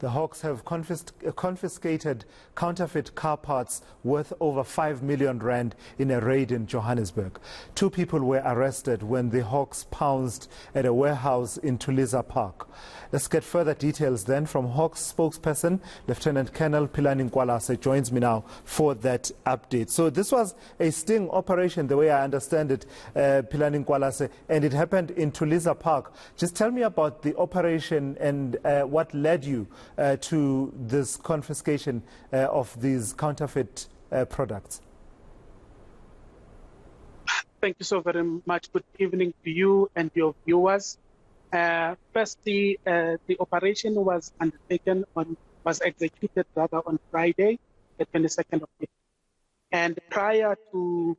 The Hawks have confiscated counterfeit car parts worth over 5 million rand in a raid in Johannesburg. 2 people were arrested when the Hawks pounced at a warehouse in Illicit Park. Let's get further details then from Hawks spokesperson, Lieutenant Colonel Philani Nkwalase joins me now for that update. So this was a sting operation, the way I understand it, Philani Nkwalase, and it happened in Illicit Park. Just tell me about the operation and what led you to this confiscation of these counterfeit products. Thank you so very much. Good evening to you and your viewers. Firstly, the operation was executed on Friday, the 22nd of April. And prior to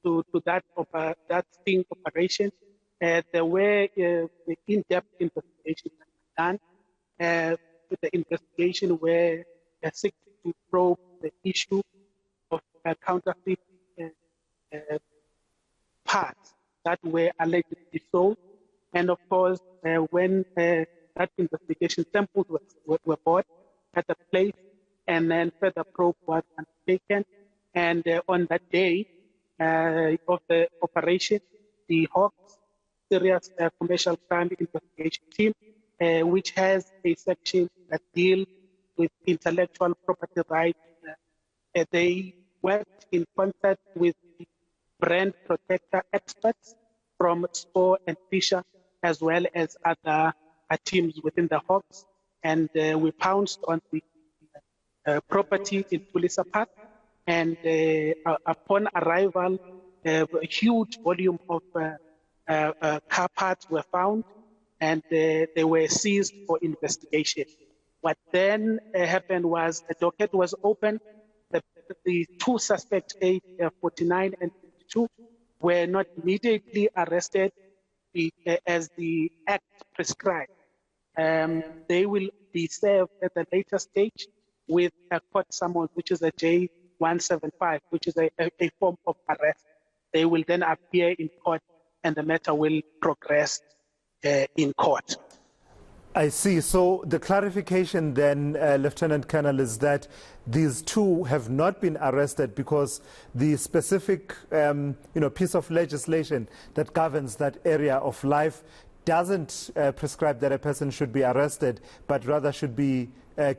that sting operation, there were the in-depth investigation done. With the investigation where seeks to probe the issue of counterfeit parts that were allegedly sold. And of course, when that investigation samples were bought at the place, and then further probe was undertaken. And on that day of the operation, the Hawks Serious Commercial Crime Investigation Team, which has a section that deals with intellectual property rights. They worked in concert with the brand protector experts from Spore and Fisher, as well as other teams within the Hawks. And we pounced on the property in Illicit Park. And upon arrival, a huge volume of car parts were found, and they were seized for investigation. What then happened was a docket was opened. The 2 suspects, 49 and 52, were not immediately arrested as the act prescribed. They will be served at a later stage with a court summons, which is a J175, which is a form of arrest. They will then appear in court, and the matter will progress in court. I see. So the clarification then, Lieutenant Colonel, is that these 2 have not been arrested because the specific piece of legislation that governs that area of life doesn't prescribe that a person should be arrested, but rather should be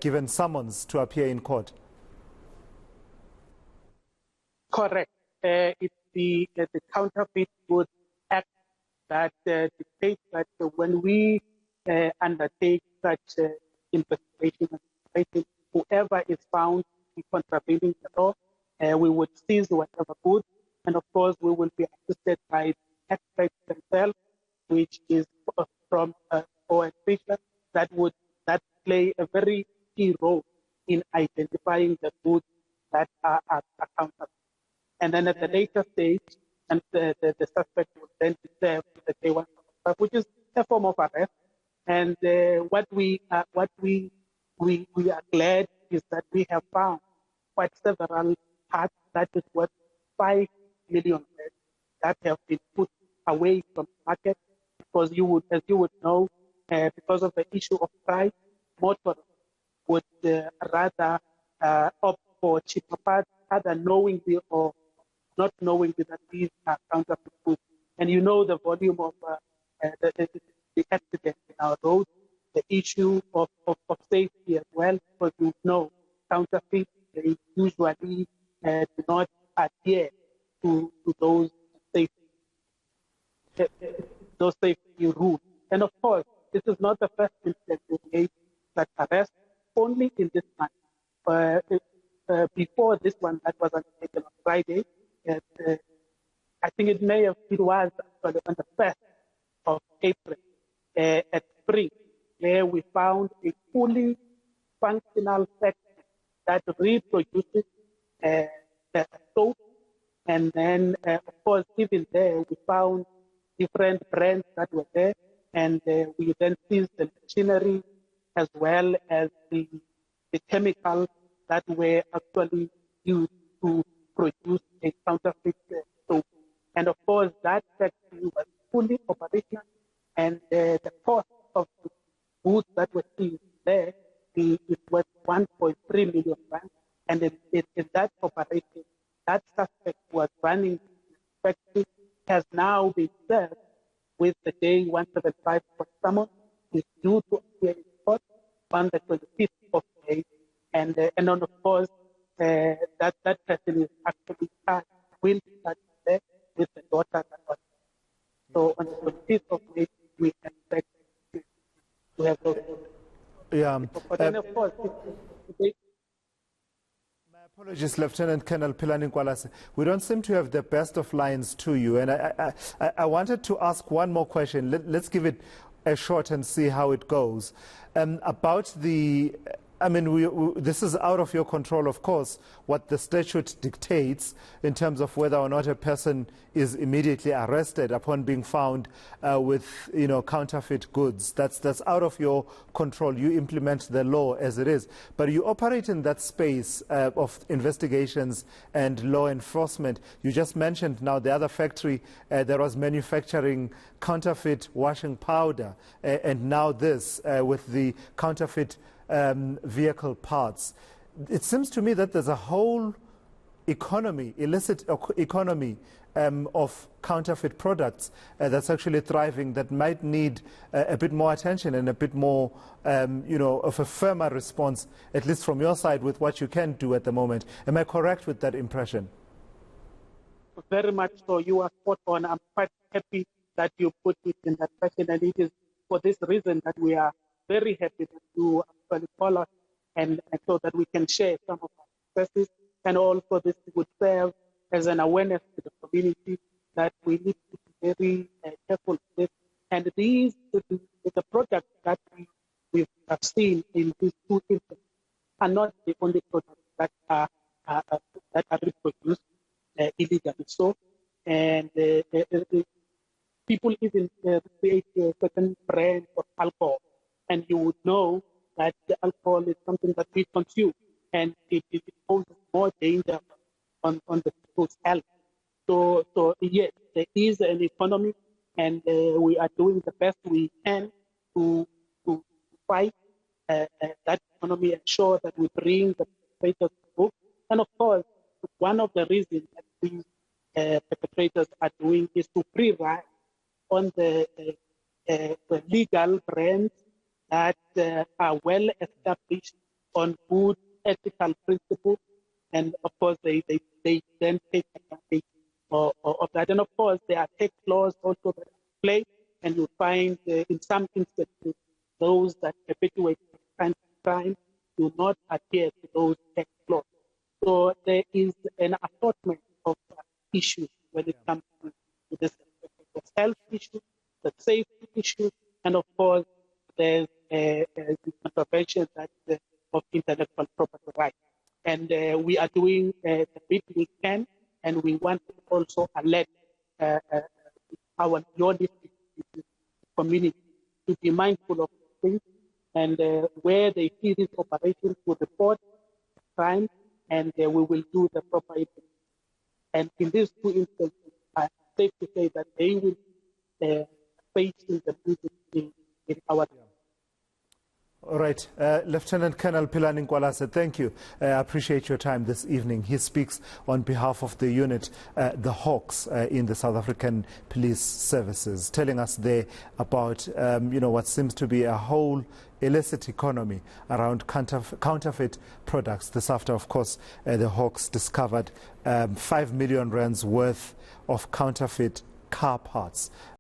given summons to appear in court. Correct. It's the Counterfeit Goods Act that dictates that when we undertake such investigation, whoever is found to be contravening the law, we would seize whatever goods, and of course we will be assisted by the experts themselves, which is from Spore and Fisher, that play a very key role in identifying the goods that are counterfeit. And then at the later stage, and the suspect will then be served with the J175, which is a form of arrest. And what we are glad is that we have found quite several parts that is worth 5 million that have been put away from the market, because as you would know, because of the issue of price, motorists would rather opt for cheaper parts, either knowingly or not knowingly that these are counterfeit goods. And you know the volume of the accidents in our roads, the issue of safety as well, because you know counterfeit, they usually do not adhere to those safety rules. And of course, this is not the first incident we made that arrest, only in this month. Before this one that was undertaken on Friday, I think it was actually on the 1st of April at Spring, where we found a fully functional section that reproduces the soap. And then, of course, even there, we found different brands that were there, and we then seized the machinery as well as the chemicals that were actually used to produce a counterfeit soap. And of course, that factory was fully operational, and the cost of the goods that were seized there is worth 1.3 million rand. And in that operation, that suspect was running the factory has now been served with the day 175 for summons. Is due to appear in court on the 25th of May. And then, of course, that person is actually charged, will be charged there with the daughter that was. So on the 25th of May, we expect to have those. Yeah. But then, of course, my apologies, Lieutenant Colonel Philani Nkwalase. We don't seem to have the best of lines to you. And I wanted to ask one more question. Let's give it a shot and see how it goes. About the... I mean, this is out of your control, of course, what the statute dictates in terms of whether or not a person is immediately arrested upon being found with, counterfeit goods. That's out of your control. You implement the law as it is. But you operate in that space of investigations and law enforcement. You just mentioned now the other factory that was manufacturing counterfeit washing powder, and now this with the counterfeit vehicle parts. It seems to me that there's a whole economy, illicit economy of counterfeit products that's actually thriving, that might need a bit more attention and a bit more, of a firmer response, at least from your side, with what you can do at the moment. Am I correct with that impression? Very much so. You are spot on. I'm quite happy that you put it in that fashion, and it is for this reason that we are very happy that you actually call us and so that we can share some of our successes, and also this would serve as an awareness to the community that we need to be very careful with this. And these, the products that we have seen in these two instances are not the only products that are reproduced illegally. So, and people even create a certain brand of alcohol. And you would know that the alcohol is something that we consume, and it poses more danger on the people's health. So yes, there is an economy, and we are doing the best we can to fight that economy, ensure that we bring the perpetrators to book. And of course, one of the reasons that these perpetrators are doing is to free-ride on the legal brands that are well established on good ethical principles, and of course they then take advantage of that. And of course there are tax laws also that play, and you find in some instances those that perpetuate kind of crime do not adhere to those tax laws. So there is an assortment of issues when it comes to this, the health issue, the safety issue, and of course there's the contravention of intellectual property rights. And we are doing the bit we can, and we want to also alert our non-district community to be mindful of things, and where they see these operations to report crime, and we will do the proper investigation. And in these two instances, I'm safe to say that they will face the music in our. All right. Lieutenant Colonel Philani Nkwalase, thank you. I appreciate your time this evening. He speaks on behalf of the unit, the Hawks, in the South African Police Services, telling us there about, what seems to be a whole illicit economy around counterfeit products. This after, of course, the Hawks discovered 5 million rands worth of counterfeit car parts.